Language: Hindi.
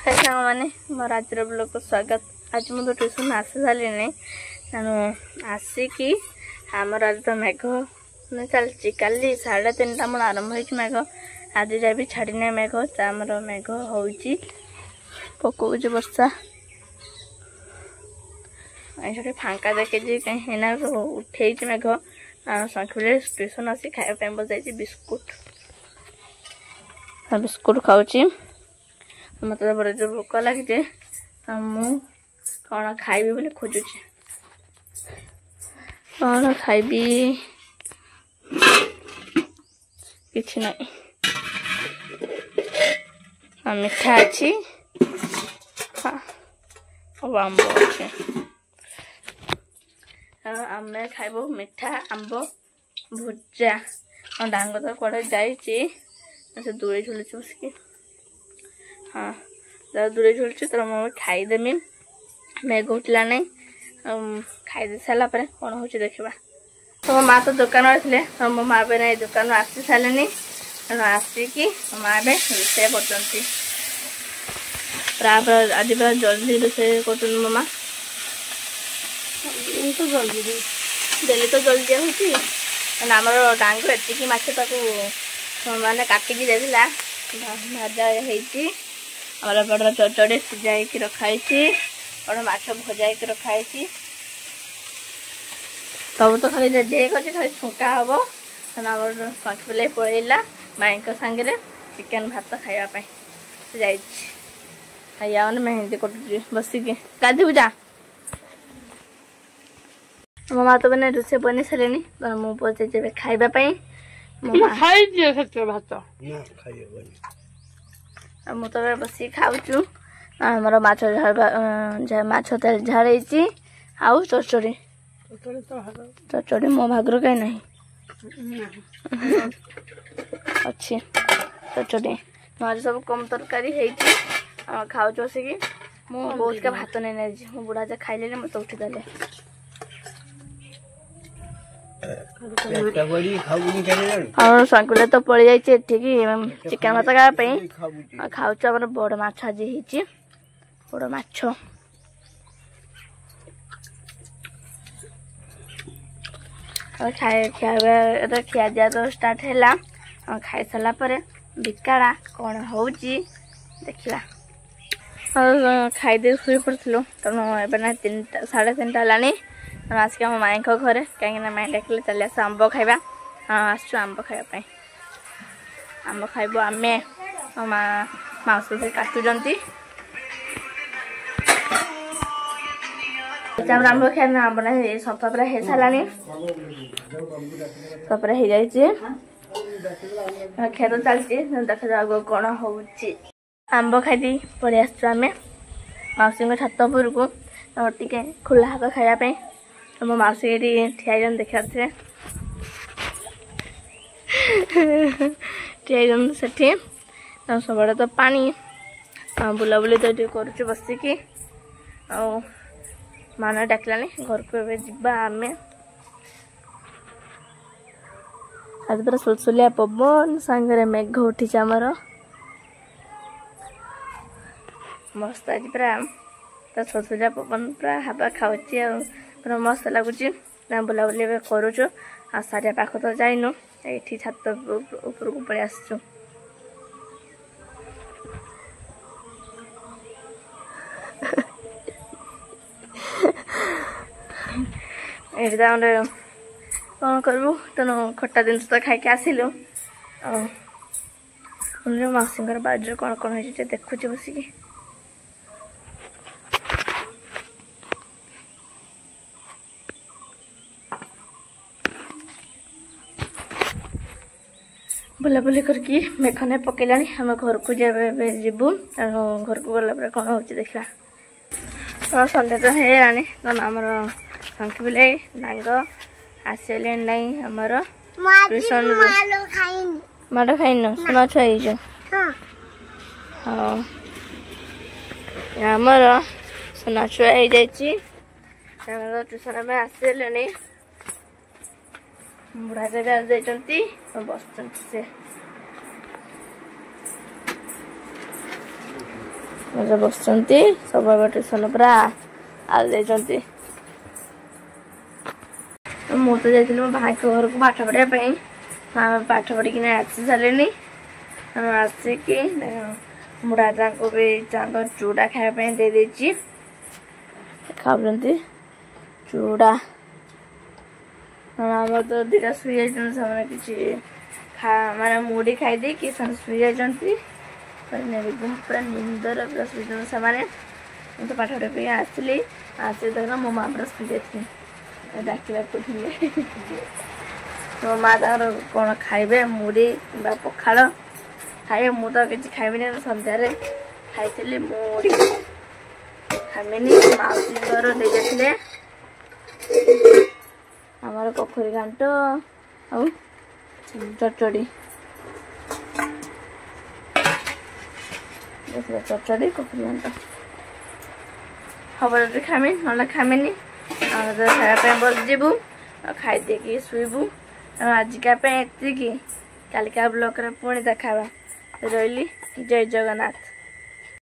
मैंने मोर आज ब्लॉग को स्वागत। आज मुझे ट्यूशन आसी सारे आसिकी आमर आज तो मेघ चलती काली 3:30 मन आरंभ हो मेघ आज जाए भी छाड़ना मेघ आमर मेघ हो पकाऊँ वर्षा फांका देखे कहीं उठे मेघ सखी ट्यूशन आसी खाया बजाई बिस्कुट बिस्कुट खाऊँ मत बड़े जो भोक लगे मु कौन खाइबी बोले खोजुची कौन खाइबी किछि नहीं मिठा अच्छी अब आंब अच्छे आम खाइब मिठा आंब भुजा डांग तो कड़े जाइए दूरे झुलुची बसिकी हाँ दूरे झुलुची तो मुझे खाईदेमी मेघ उठला नहीं खाई सारा कौन हो देखा तो मो माँ तो दुकान आते तो मो माँ भी नहीं दुकान आसी सारे आसिकी माँ भी रोषे कर आज पूरा जल्दी रोषे कर मो माँ तो जल्दी डेली तो जल्दी होती आमर डांग एतिकी माछ माने काटिकी देला भाजा होती आमर बड़ चचड़ी सिझाई रखाई बड़ माछ भजा रखाई सब तो खाली रेडी खाली छुंका हम आम सखी पलैला माई सांगे चिकेन भात खावाई खाइया मैंने मेहंदी कटुची बसिकी गाधी जा मो माँ तो मैंने रोषे बनी सारे मुझे जब खावाई मु तो बस खाऊ आमर माछ तेल झाड़ी आउ चचड़ी चचड़ी मो भागर कहीं नहीं अच्छी चचड़ी ना सब कम तरकारी खाऊ बसिकी मुझे बहुत का भात नहीं मो बुढ़ा जा खाइले मत उठीदे और संकुले तो पड़ जाइए चिकेन भात खावाई खाऊ बड़ माछ आज बड़ माछ खिया दिया तो स्टार्ट है खाई सारा बिकाड़ा कौन हो देखा खाईदे शुई पड़ू तेणु ए 3:30 है आसिक आम माई घरे कहीं माई डाकिले चल आस आंब खाइबा आसु आंब खावाई आंब खाइब आम माउस से काटुंट आंब खाए आंब सफा पूरा हो सारा सफा हो जाए खेत चलती देखा जाओ कौन हो आंब खाई पड़े आसु मौसी छात उपर को टे खोला हाथ खायापी मो मौसी ये ठिया देखा ठिया से सब तो पानी बुलाबुली तो ये कर बसिकी माना डाकलानी घर को जा आम आज पूरा सुलसुलिया पवन सांगे मेघ उठी आमर मस्त आज पूरा सुलसुलिया पवन पूरा हवा खाऊँ पूरा मस्त लगुच बुलाबुली करुचु आ सारे पाख तो जाइनु ये छात ऊपर को पलि आसचु कौन करूँ तेणु खट्टा जिनस तो खाई आसलु मौसी बाजू कौन कौन हो देखुची बसिकी बुलाबुली करके मेघने पकेला आम घर को जीवु घर को गला कौन हो देखा तो सन्ध्या तो है आमर शंखी बिलाई डांग आसले नहीं आमर ट्यूशन माड़ खाइन सुना छुआ हाँ आमर सुना छुआ हो जाए ट्यूशन में आसले बुढ़ा जगह बस से मजा बसुँच सब ट्यूशन पूरा आल जाती मु तो जाइए मो भाई के घर को पाठ पढ़ाई पाठ पढ़ी आसी सारे आसिकी मुरादा को भी चूड़ा खायापी दे देची खाऊँ चूड़ा आम तो दीटा शुई जाने किसी माने मुड़ी खाई कि शुई जाती पूरा निंदर पूरा शुई से तो पाठ पढ़ाई आसली आसी देख मो माँ पूरा शुई जाती डाकला मो माँ तर कौन खाइबे मुड़ी पखाड़ खाइबे मु तो किसी खाइबी सन्धार खाई मुड़ी खामिनी माउसी घर दे जाते आमर पोखरी घाट आ चचड़ी चचड़ी पोखरी घाट हम जब खामी ना खामिनी खायापी बसजु खाई देकी शुबू आजिका एति कालिका ब्लॉक पुणी देखा रही जय जगन्नाथ।